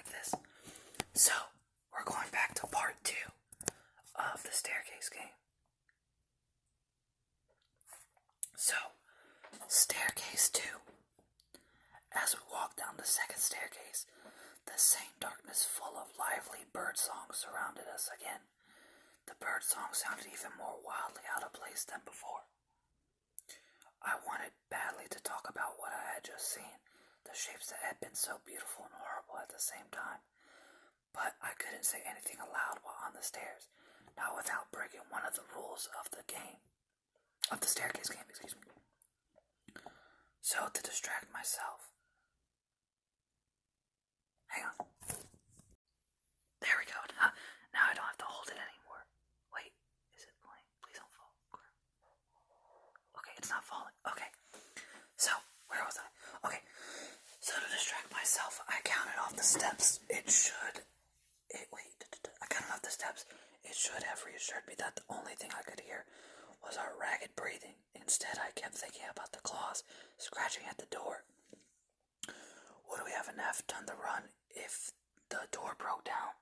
like this. So, we're going back to part 2 of the staircase game. So, staircase 2. As we walked down the second staircase, the same darkness full of lively bird songs surrounded us again. The bird song sounded even more wildly out of place than before. I wanted badly to talk about what I had just seen, the shapes that had been so beautiful and horrible at the same time, but I couldn't say anything aloud while on the stairs, not without breaking one of the rules of the game, of the staircase game, excuse me. So, to distract myself, hang on. There we go. Now I don't have to hold it anymore. Wait, is it playing? Please don't fall. Okay, it's not falling. Okay. So, where was I? Okay. So to distract myself, I counted off the steps. I counted off the steps. It should have reassured me that the only thing I could hear was our ragged breathing. Instead, I kept thinking about the claws scratching at the door. Would we have enough time to run if the door broke down?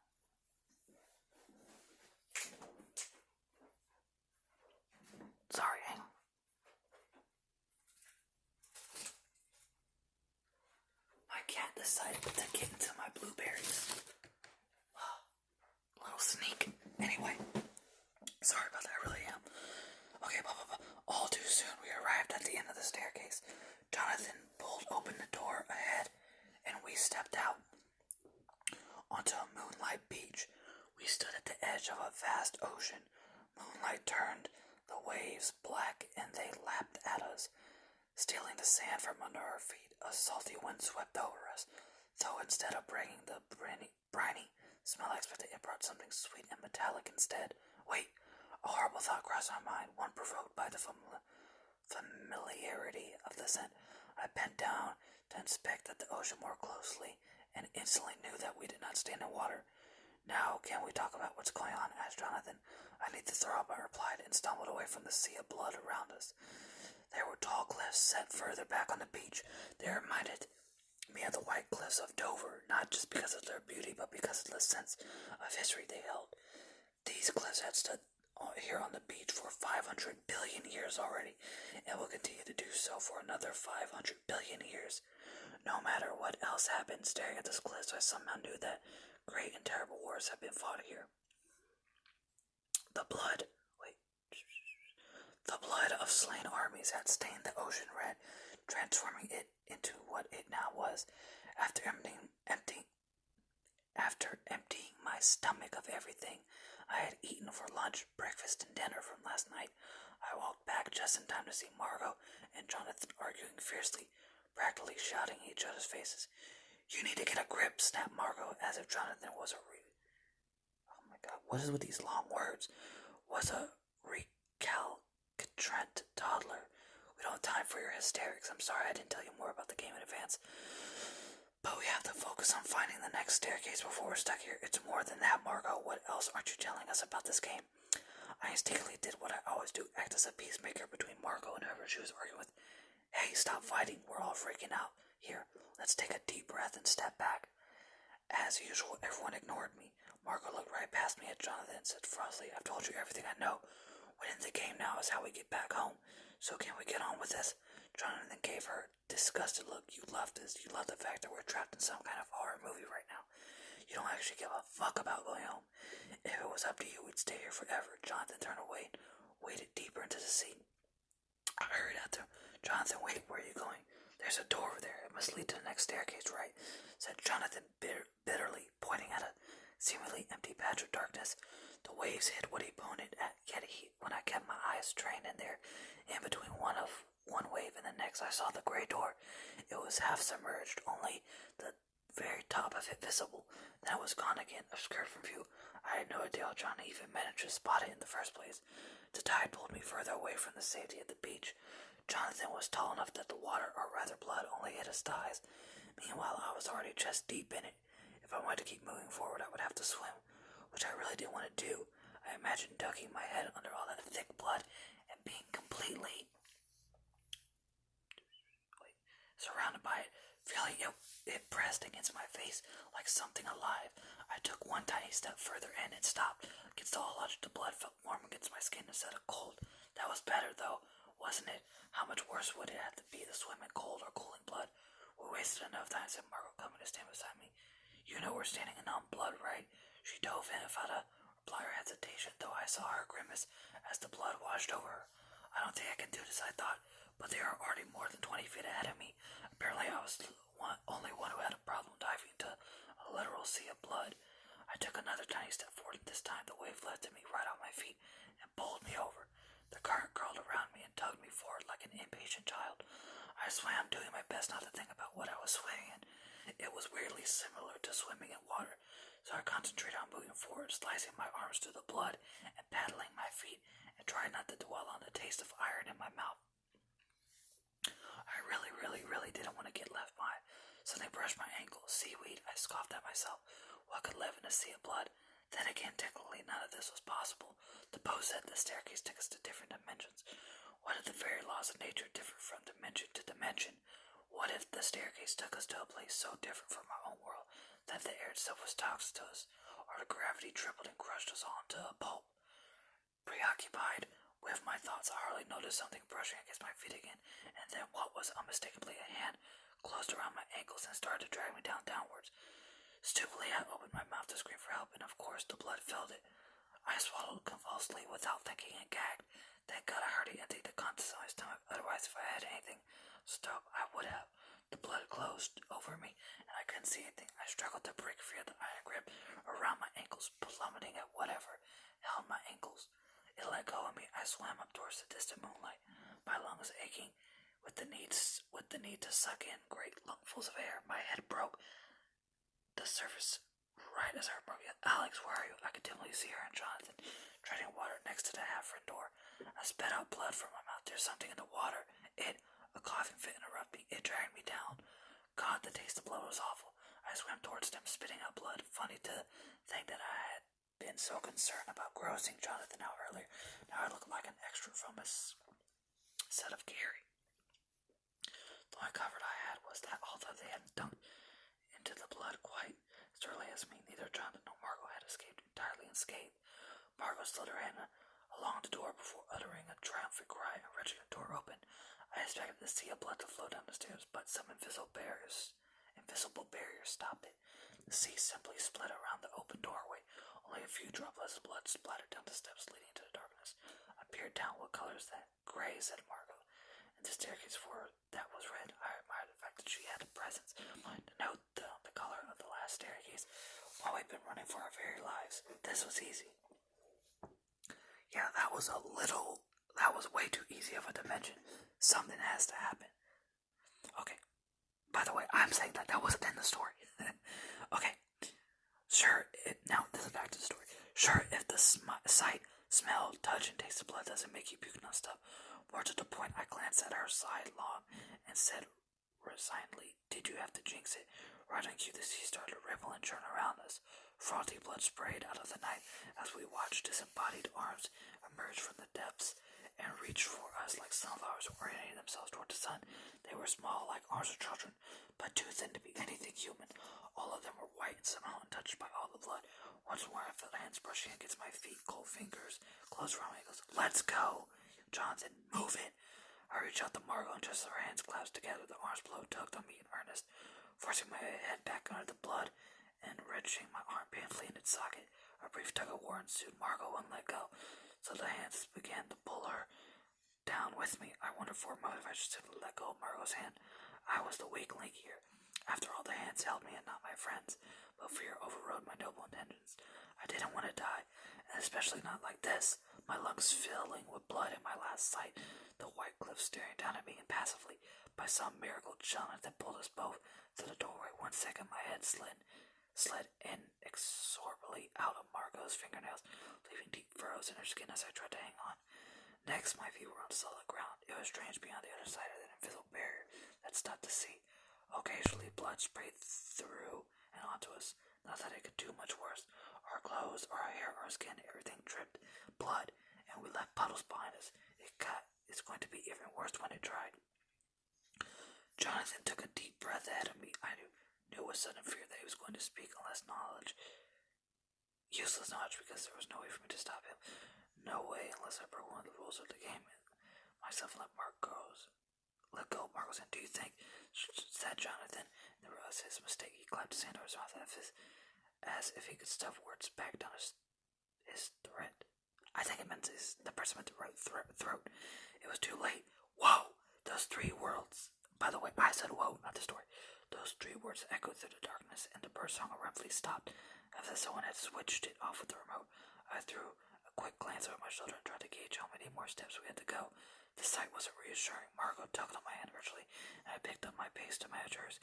Sorry, hang on. My cat decided to get into my blueberries. Little sneak. Anyway, sorry about that, I really am. Okay, all too soon we arrived at the end of the staircase. Jonathan pulled open the door ahead, and we stepped out onto a moonlight beach. We stood at the edge of a vast ocean. Moonlight turned the waves black, and they lapped at us, stealing the sand from under our feet. A salty wind swept over us, though instead of bringing the briny smell I expected, it brought something sweet and metallic instead. Wait, a horrible thought crossed my mind, one provoked by the familiarity of the scent. I bent down to inspect the ocean more closely, and instantly knew that we did not stand in water. Now, can we talk about what's going on? Asked Jonathan. I need to throw up, I replied, and stumbled away from the sea of blood around us. There were tall cliffs set further back on the beach. They reminded me of the white cliffs of Dover, not just because of their beauty, but because of the sense of history they held. These cliffs had stood here on the beach for 500 billion years already, and will continue to do so for another 500 billion years. No matter what else happened, staring at those cliffs, I somehow knew that great and terrible wars had been fought here. The blood of slain armies had stained the ocean red, transforming it into what it now was. After emptying my stomach of everything I had eaten for lunch, breakfast, and dinner from last night, I walked back just in time to see Margot and Jonathan arguing fiercely, practically shouting in each other's faces. You need to get a grip, snapped Margot, as if Jonathan was a oh my god, what is with these long words? Was a recalcitrant toddler. We don't have time for your hysterics. I'm sorry I didn't tell you more about the game in advance. But we have to focus on finding the next staircase before we're stuck here. It's more than that, Margot. What else aren't you telling us about this game? I instinctively did what I always do, act as a peacemaker between Margot and whoever she was arguing with. Hey, stop fighting. We're all freaking out. Here, let's take a deep breath and step back. As usual, everyone ignored me. Margot looked right past me at Jonathan and said frostily, I've told you everything I know. Winning the game now is how we get back home. So can we get on with this? Jonathan gave her a disgusted look. You love this. You love the fact that we're trapped in some kind of horror movie right now. You don't actually give a fuck about going home. If it was up to you, we'd stay here forever. Jonathan turned away, waded deeper into the sea. I hurried after him. Jonathan, wait, where are you going? There's a door over there. It must lead to the next staircase, right? Said Jonathan bitterly, pointing at a seemingly empty patch of darkness. The waves hid what he pointed at, yet when I kept my eyes trained in there, in between one wave and the next, I saw the gray door. It was half submerged, only the very top of it visible. Then it was gone again, obscured from view. I had no idea how John even managed to spot it in the first place. The tide pulled me further away from the safety of the beach. Jonathan was tall enough that the water, or rather blood, only hit his thighs. Meanwhile, I was already chest deep in it. If I wanted to keep moving forward, I would have to swim, which I really didn't want to do. I imagined ducking my head under all that thick blood and being completely surrounded by it, Feeling it pressed against my face like something alive. I took one tiny step further and it stopped. Against all odds, the blood felt warm against my skin instead of cold. That was better, though, wasn't it? How much worse would it have to be to swim in cold or cooling blood? We wasted enough time, said Margot, coming to stand beside me. You know we're standing in numb blood, right? She dove in without a reply or hesitation, though I saw her grimace as the blood washed over her. I don't think I can do this, I thought, but they are already more than 20 feet ahead of me. Apparently I was the only one who had a problem diving into a literal sea of blood. I took another tiny step forward, and this time the wave lifted me right off my feet and bowled me over. The current curled around me and tugged me forward like an impatient child. I swam, doing my best not to think about what I was swimming in. It was weirdly similar to swimming in water, so I concentrated on moving forward, slicing my arms through the blood and paddling my feet, and tried not to dwell on the taste of iron in my mouth. I really didn't want to get left behind. Suddenly brushed my ankle. Seaweed, I scoffed at myself. What could live in a sea of blood? Then again, technically none of this was possible. The boat said the staircase took us to different dimensions. What if the very laws of nature differ from dimension to dimension? What if the staircase took us to a place so different from our own world that the air itself was toxic to us, or the gravity tripled and crushed us all into a pulp? Preoccupied with my thoughts, I hardly noticed something brushing against my feet again, and then what was unmistakably a hand closed around my ankles and started to drag me downwards. Stupidly, I opened my mouth to scream for help, and of course the blood filled it. I swallowed convulsively without thinking and gagged. Thank God I hardly emptied the contents of my stomach, otherwise if I had anything stop, I would have. The blood closed over me, and I couldn't see anything. I struggled to break free of the iron grip around my ankles, plummeting at whatever held my ankles. It let go of me. I swam up towards the distant moonlight, my lungs aching with the need to suck in great lungfuls of air. My head broke the surface right as I broke it. Alex, where are you? I could dimly see her and Jonathan treading water next to the half-run door. I spat out blood from my mouth. There's something in the water. A coughing fit interrupted me. It dragged me down. God, the taste of blood was awful. I swam towards them, spitting out blood. Funny to think that I had been so concerned about grossing Jonathan out earlier. Now I looked like an extra from a set of Gary. The only comfort I had was that although they hadn't dunked into the blood quite as early as me, neither Jonathan nor Margot had escaped entirely unscathed. Margot slid her hand along the door before uttering a triumphant cry and wrenching the door open. I expected the sea of blood to flow down the stairs, but some invisible barriers stopped it. The sea simply split around the open doorway. Only a few droplets of blood splattered down the steps leading to the darkness. I peered down. What color is that? Gray, said Margot. And the staircase floor that was red. I admired the fact that she had a presence to note the color of the last staircase while we'd been running for our very lives. This was easy. Yeah, that was way too easy of a dimension. Something has to happen. Okay. By the way, I'm saying that wasn't in the story. Okay. Sure, now this is back to the story. Sure, if the sight, smell, touch, and taste of blood doesn't make you puke on stuff. More to the point, I glanced at her sidelong and said resignedly, did you have to jinx it? Right on cue, the sea started to ripple and churn around us. Frothy blood sprayed out of the night as we watched disembodied arms emerge from the depths and reach for us like sunflowers orienting themselves toward the sun. They were small, like arms of children, but too thin to be anything human. All of them were white and somehow untouched by all the blood. Once more, I felt hands brushing against my feet, cold fingers closed around my ankles. Let's go! Jonathan, move it! I reached out to Margot and just as our hands clasped together, the arms below tugged on me in earnest, forcing my head back under the blood and wrenching my arm painfully in its socket. A brief tug of war ensued. Margot wouldn't let go, so the hands began to pull her down with me. I wondered for a moment if I should simply let go of Margot's hand. I was the weak link here. After all, the hands held me and not my friends, but fear overrode my noble intentions. I didn't want to die, and especially not like this. My lungs filling with blood in my last sight, the white cliff staring down at me impassively. By some miracle, Jonathan pulled us both to the doorway. 1 second, my head slid inexorably out of Margot's fingernails, leaving deep furrows in her skin as I tried to hang on. Next, my feet were on solid ground. It was strange beyond the other side of that invisible barrier that stopped the sea. Occasionally, blood sprayed through and onto us. Not that it could do much worse. Our clothes, our hair, our skin, everything dripped blood, and we left puddles behind us. It's going to be even worse when it dried. Jonathan took a deep breath ahead of me. I knew with sudden fear that he was going to speak unless knowledge. Useless knowledge, because there was no way for me to stop him. No way, unless I broke one of the rules of the game. Myself and let go of Marcos. And do you think, said Jonathan, and there was his mistake. He clapped his hand over his mouth as if he could stuff words back down his throat. I think it meant the person meant the right throat. It was too late. Whoa! Those 3 words. By the way, I said whoa, not the story. Those 3 words echoed through the darkness, and the birdsong abruptly stopped, as if someone had switched it off with the remote. I threw a quick glance over my shoulder and tried to gauge how many more steps we had to go. The sight wasn't reassuring. Margot tugged on my hand virtually, and I picked up my pace to match hers.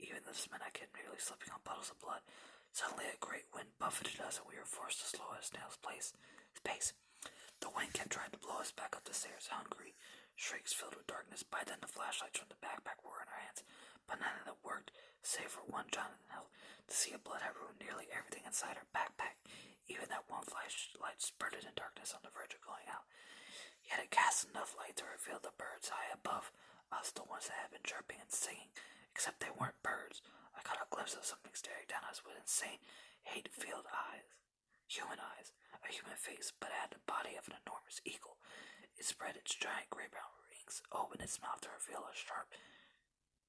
Even this meant I kept nearly slipping on puddles of blood. Suddenly, a great wind buffeted us, and we were forced to slow at a snail's pace. The wind kept trying to blow us back up the stairs. Hungry shrieks filled with darkness. By then, the flashlights from the backpack were in our hands, but none of them worked, save for one Jonathan held. The sea of blood had ruined nearly everything inside our backpack. Even that one flashlight spurted in darkness on the verge of going out. Yet it cast enough light to reveal the birds high above us, the ones that had been chirping and singing, except they weren't birds. I caught a glimpse of something staring down at us with insane, hate-filled eyes. Human eyes. A human face, but it had the body of an enormous eagle. It spread its giant gray-brown wings, opened its mouth to reveal a sharp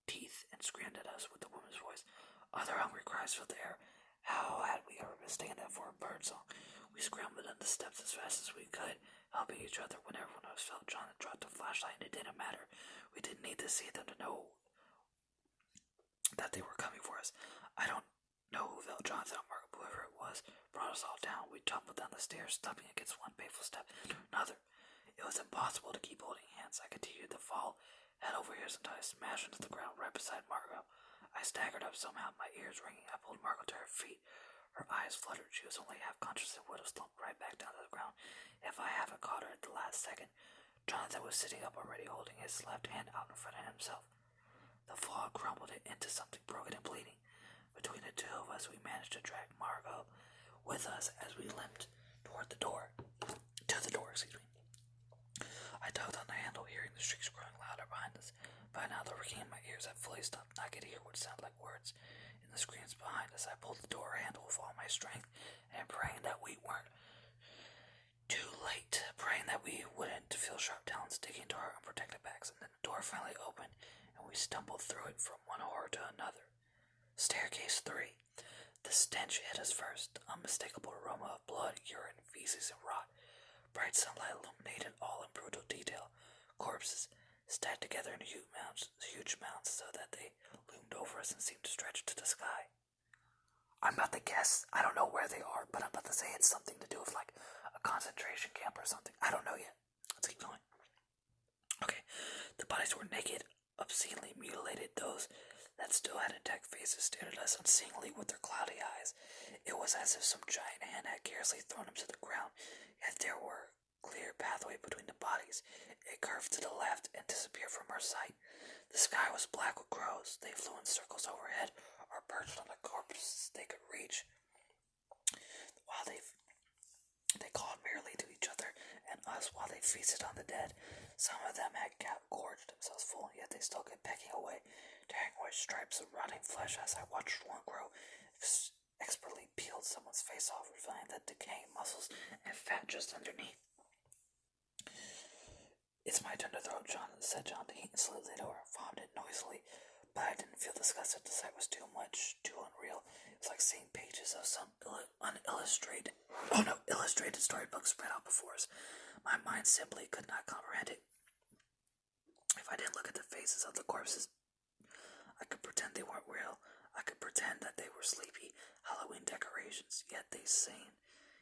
teeth, and screamed at us with a woman's voice. Other hungry cries filled the air. How had we ever mistaken that for a bird song? We scrambled down the steps as fast as we could, helping each other when everyone else felt Jonathan dropped a flashlight, and it didn't matter. We didn't need to see them to know that they were coming for us. I don't know who felt Jonathan or Margaret, whoever it was, brought us all down. We tumbled down the stairs, stumbling against one painful step to another. It was impossible to keep holding hands. I continued to fall head over heels until I smashed into the ground right beside Margot. I staggered up somehow, my ears ringing. I pulled Margot to her feet. Her eyes fluttered. She was only half conscious and would have slumped right back down to the ground if I hadn't caught her at the last second. Jonathan was sitting up already, holding his left hand out in front of himself. The fall crumbled it into something broken and bleeding. Between the two of us, we managed to drag Margot with us as we limped toward the door. To the door, excuse me. I tugged on the handle, hearing the shrieks growing louder behind us. By now, the ringing in my ears had fully stopped, and I could hear what sounded like words in the screams behind us. I pulled the door handle with all my strength, and praying that we weren't too late, praying that we wouldn't feel sharp talons digging into our unprotected backs. And then the door finally opened, and we stumbled through it from one horror to another. Staircase 3. The stench hit us first, unmistakable aroma of blood, urine, feces, and rot. Bright sunlight illuminated all in brutal detail. Corpses stacked together in huge mounds so that they loomed over us and seemed to stretch to the sky. I'm about to guess. I don't know where they are, but I'm about to say it's something to do with like a concentration camp or something. I don't know yet. Let's keep going. Okay, the bodies were naked, obscenely mutilated. Those that still had intact faces stared at us unseeingly with their cloudy eyes. It was as if some giant hand had carelessly thrown them to the ground, yet there were clear pathway between the bodies. It curved to the left and disappeared from our sight. The sky was black with crows. They flew in circles overhead or perched on the corpses they could reach. While they called merrily to each other and us while they feasted on the dead. Some of them had gorged themselves full, yet they still kept pecking away, tearing away stripes of rotting flesh as I watched one crow expertly peeled someone's face off, revealing the decaying muscles and fat just underneath. It's my turn to throw up, said John. He slowly laid over and vomited noisily, but I didn't feel disgusted. The sight was too much, too unreal. It was like seeing pages of some illustrated storybook spread out before us. My mind simply could not comprehend it. If I didn't look at the faces of the corpses, I could pretend they weren't real. I could pretend that they were sleepy Halloween decorations, yet they sane.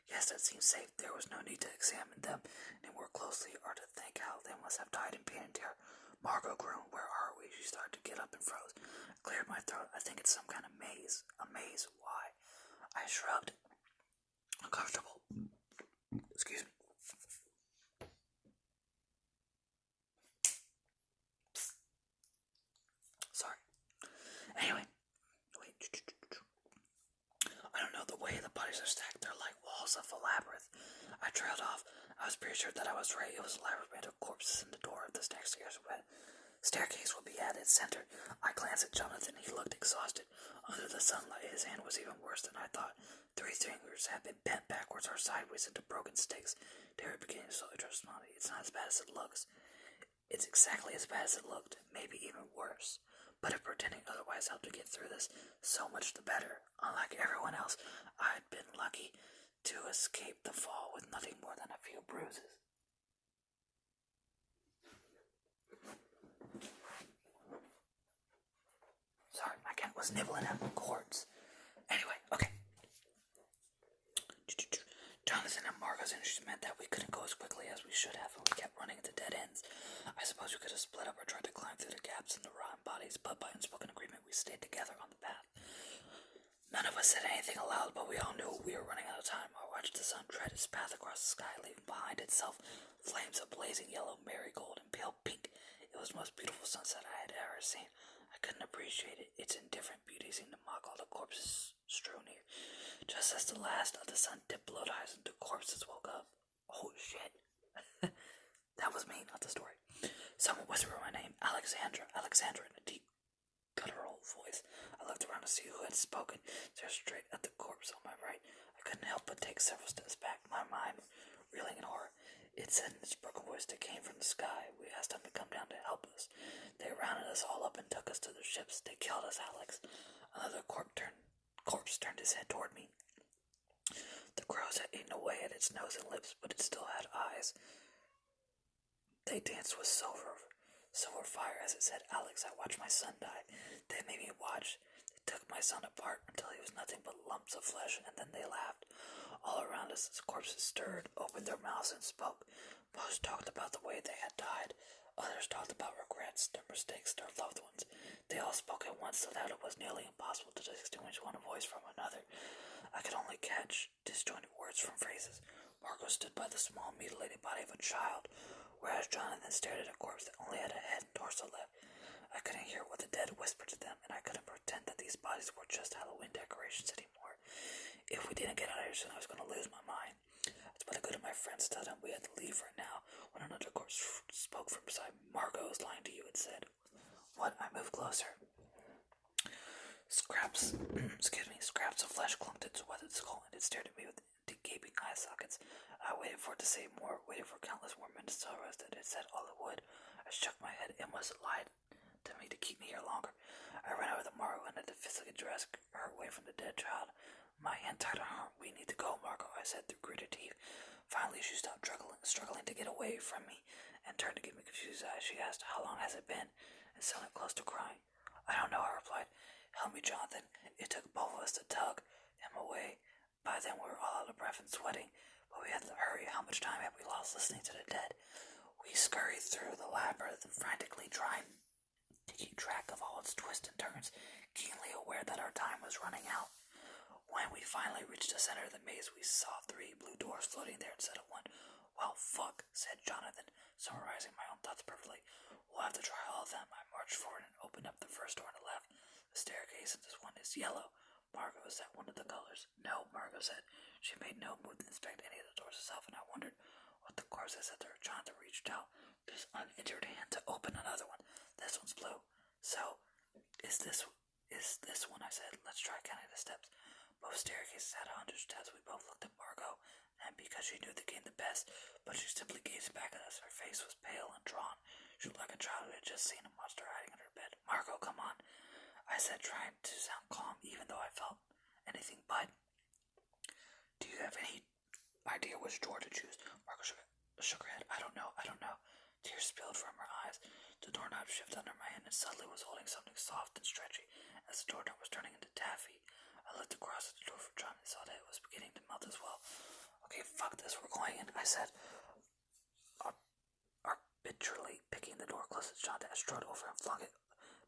Yes, that seemed safe. There was no need to examine them any more closely or to think how they must have died in pain and terror. Margot groaned. Where are we? She started to get up and froze. I cleared my throat. I think it's some kind of maze. A maze? Why? I shrugged. Uncomfortable. Excuse me. Sorry. Anyway. Wait. I don't know the way the bodies are stacked. They're like walls of a labyrinth. I trailed off. I was pretty sure that I was right. It was a labyrinth of corpses, and the door of the stacked stairs went staircase will be at its center. I glanced at Jonathan. He looked exhausted. Under the sunlight, his hand was even worse than I thought. 3 fingers had been bent backwards or sideways into broken sticks. They were beginning to slowly respond. It's not as bad as it looks. It's exactly as bad as it looked, maybe even worse. But if pretending otherwise helped to get through this, so much the better. Unlike everyone else, I'd been lucky to escape the fall with nothing more than a few bruises. Sorry, my cat was nibbling at cords. Anyway, okay. Jonathan and Margot's injuries meant that we couldn't go as quickly as we should have, and we kept running into dead ends. I suppose we could have split up or tried to climb through the gaps in the rotten bodies, but by unspoken agreement, we stayed together on the path. None of us said anything aloud, but we all knew we were running out of time. I watched the sun tread its path across the sky, leaving behind itself flames of blazing yellow, marigold, and pale pink. It was the most beautiful sunset I had ever seen. I couldn't appreciate it. Its indifferent beauty seemed to mock all the corpses strewn here. Just as the last of the sun dipped below the horizon, the corpses woke up. Oh shit. That was me, not the story. Someone whispered my name, Alexandra, in a deep, guttural voice. I looked around to see who had spoken, stared straight at the corpse on my right. I couldn't help but take several steps back, my mind reeling in horror. It said in its broken voice that came from the sky. We asked them to come down to help us. They rounded us all up and took us to their ships. They killed us, Alex. Another corpse turned his head toward me. The crows had eaten away at its nose and lips, but it still had eyes. They danced with silver fire as it said, Alex, I watched my son die. They made me watch. They took my son apart until he was nothing but lumps of flesh, and then they laughed. All around us, the corpses stirred, opened their mouths, and spoke. Most talked about the way they had died. Others talked about regrets, their mistakes, their loved ones. They all spoke at once so that it was nearly impossible to distinguish one voice from another. I could only catch disjointed words from phrases. Margot stood by the small, mutilated body of a child, whereas Jonathan stared at a corpse that only had a head and torso left. I couldn't hear what the dead whispered to them, and I couldn't pretend that these bodies were just Halloween decorations anymore. If we didn't get out of here soon, I was going to lose my mind. That's what I go to my friends, tell them we had to leave right now. When another corpse spoke from beside me, Margot was lying to you, it said. What? I moved closer. Scraps of flesh clung to its weathered skull, and it stared at me with gaping eye sockets. I waited for it to say more, waited for countless more minutes to realize that it said all it would. I shook my head. It must have lied to me to keep me here longer. I ran over to Margot and had to physically dress her away from the dead child. My hand tied on her arm. We need to go, Margot, I said through gritted teeth. Finally, she stopped struggling to get away from me and turned to give me confused eyes. She asked, how long has it been? And sounded close to crying. I don't know, I replied. Help me, Jonathan. It took both of us to tug him away. By then, we were all out of breath and sweating, but we had to hurry. How much time had we lost listening to the dead? We scurried through the labyrinth, frantically trying to keep track of all its twists and turns, keenly aware that our time was running out. When we finally reached the center of the maze, we saw 3 blue doors floating there instead of one. Well, fuck, said Jonathan, summarizing my own thoughts perfectly. We'll have to try all of them. I marched forward and opened up the first door on the left. The staircase in this one is yellow. Margot, is that one of the colors? No, Margot said. She made no move to inspect any of the doors herself, and I wondered what the corpses had there. Jonathan reached out his uninjured hand to open another one. This one's blue. So, is this one? I said. Let's try counting the steps. Both staircases had 100 steps. We both looked at Margot, and because she knew the game the best, but she simply gazed back at us. Her face was pale and drawn. She looked like a child who had just seen a monster hiding under her bed. Margot, come on, I said, trying to sound calm, even though I felt anything but. Do you have any idea which door to choose? Margot shook her head. I don't know. Tears spilled from her eyes. The doorknob shifted under my hand and suddenly was holding something soft and stretchy, as the doorknob was turning into taffy. I looked across at the door for John and saw that it was beginning to melt as well. Okay, fuck this, we're going in, I said, arbitrarily picking the door closest to John. I strode over and flung it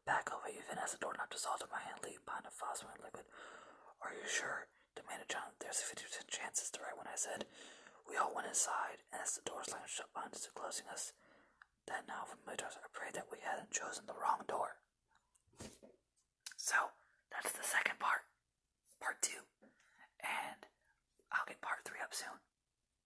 back over even as the doorknob dissolved in my hand, leaving behind a phosphorant liquid. Are you sure? Demanded John. There's a 50% chance it's the right one, I said. We all went inside, and as the door slammed shut behind us, closing us, that now familiar doors, I prayed that we hadn't chosen the wrong door. So, that's the second part. Part 2. And I'll get part 3 up soon.